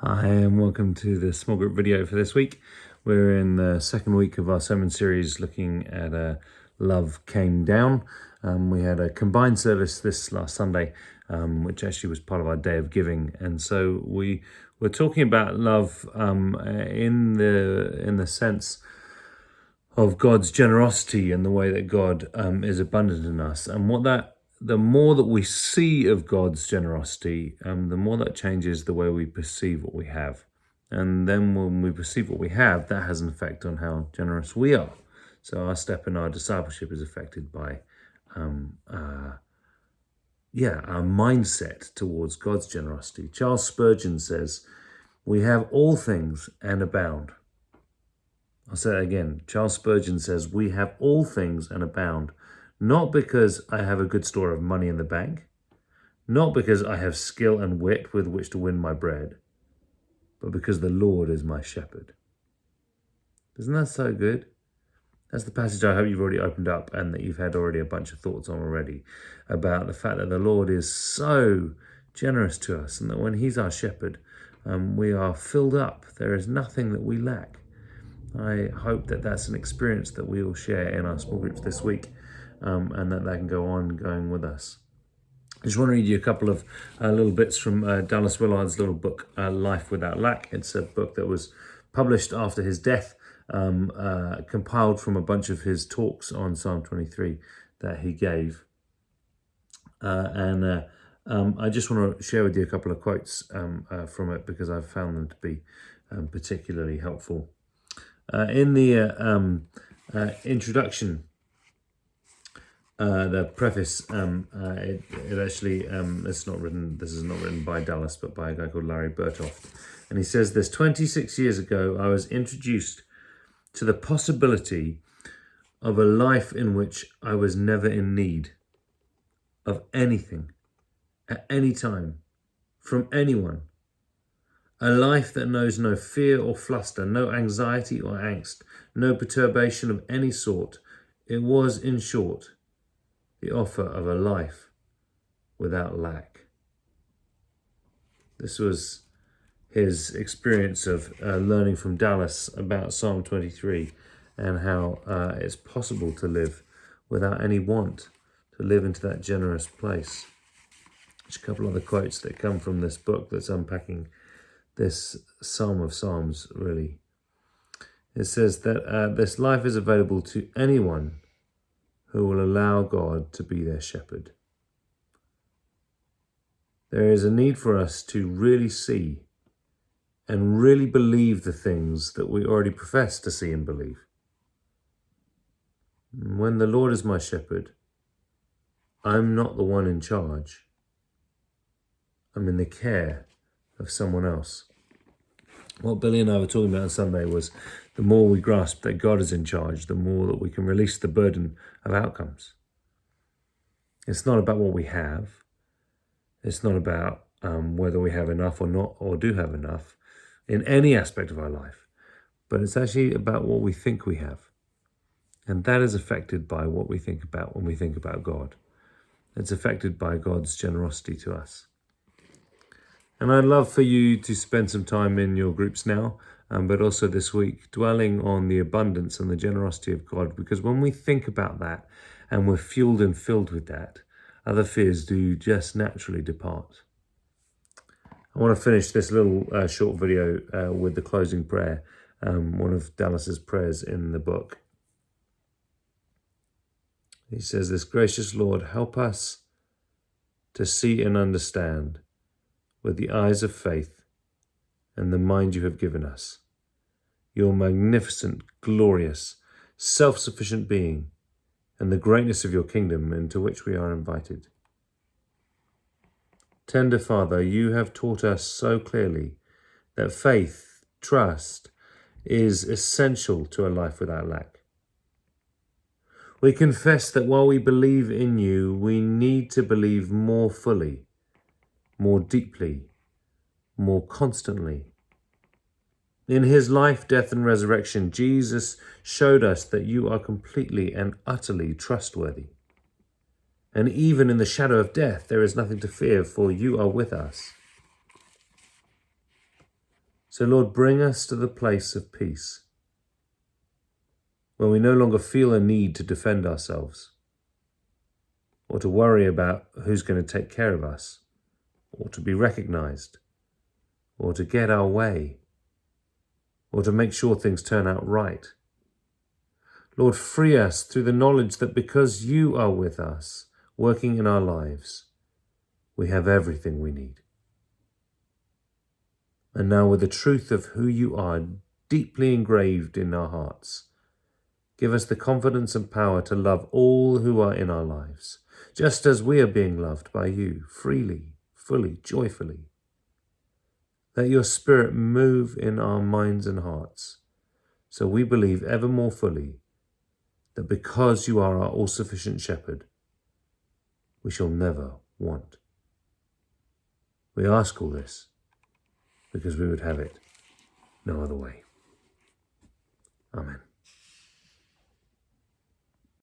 Hi, and welcome to the small group video for this week. We're in the second week of our sermon series looking at Love Came Down. We had a combined service this last Sunday, which actually was part of our day of giving. And so we were talking about love in the sense of God's generosity and the way that God is abundant in us. And the more that we see of God's generosity, the more that changes the way we perceive what we have. And then when we perceive what we have, that has an effect on how generous we are. So our step in our discipleship is affected by our mindset towards God's generosity. Charles Spurgeon says, "We have all things and abound." I'll say it again. Charles Spurgeon says, "We have all things and abound, not because I have a good store of money in the bank, not because I have skill and wit with which to win my bread, but because the Lord is my shepherd." Isn't that so good? That's the passage I hope you've already opened up and that you've had already a bunch of thoughts on already about the fact that the Lord is so generous to us and that when He's our shepherd, we are filled up. There is nothing that we lack. I hope that that's an experience that we all share in our small groups this week, and that can go on going with us. I just want to read you a couple of little bits from Dallas Willard's little book, Life Without Lack. It's a book that was published after his death, compiled from a bunch of his talks on Psalm 23 that he gave. I just want to share with you a couple of quotes from it because I've found them to be particularly helpful. In the introduction, the preface, it actually this is not written by Dallas, but by a guy called Larry Bertoft, and he says this: 26 years ago, I was introduced to the possibility of a life in which I was never in need of anything, at any time, from anyone. A life that knows no fear or fluster, no anxiety or angst, no perturbation of any sort. It was, in short, the offer of a life without lack. This was his experience of learning from Dallas about Psalm 23 and how it's possible to live without any want, to live into that generous place. Just a couple other quotes that come from this book that's unpacking this Psalm of Psalms, really. It says that this life is available to anyone who will allow God to be their shepherd. There is a need for us to really see and really believe the things that we already profess to see and believe. When the Lord is my shepherd, I'm not the one in charge. I'm in the care of someone else. What Billy and I were talking about on Sunday was the more we grasp that God is in charge, the more that we can release the burden of outcomes. It's not about what we have. It's not about whether we have enough or not, or do have enough in any aspect of our life. But it's actually about what we think we have. And that is affected by what we think about when we think about God. It's affected by God's generosity to us. And I'd love for you to spend some time in your groups now, but also this week, dwelling on the abundance and the generosity of God. Because when we think about that and we're fueled and filled with that, other fears do just naturally depart. I want to finish this little short video with the closing prayer, one of Dallas's prayers in the book. He says this: "Gracious Lord, help us to see and understand with the eyes of faith and the mind you have given us, your magnificent, glorious, self-sufficient being and the greatness of your kingdom into which we are invited. Tender Father, you have taught us so clearly that faith, trust, is essential to a life without lack. We confess that while we believe in you, we need to believe more fully, more deeply, more constantly. In his life, death, and resurrection, Jesus showed us that you are completely and utterly trustworthy. And even in the shadow of death, there is nothing to fear, for you are with us. So, Lord, bring us to the place of peace, where we no longer feel a need to defend ourselves, or to worry about who's going to take care of us, or to be recognized, or to get our way, or to make sure things turn out right. Lord, free us through the knowledge that because you are with us, working in our lives, we have everything we need. And now, with the truth of who you are deeply engraved in our hearts, give us the confidence and power to love all who are in our lives, just as we are being loved by you, freely, fully, joyfully. Let your Spirit move in our minds and hearts, so we believe ever more fully that because you are our all-sufficient shepherd, we shall never want. We ask all this because we would have it no other way. Amen.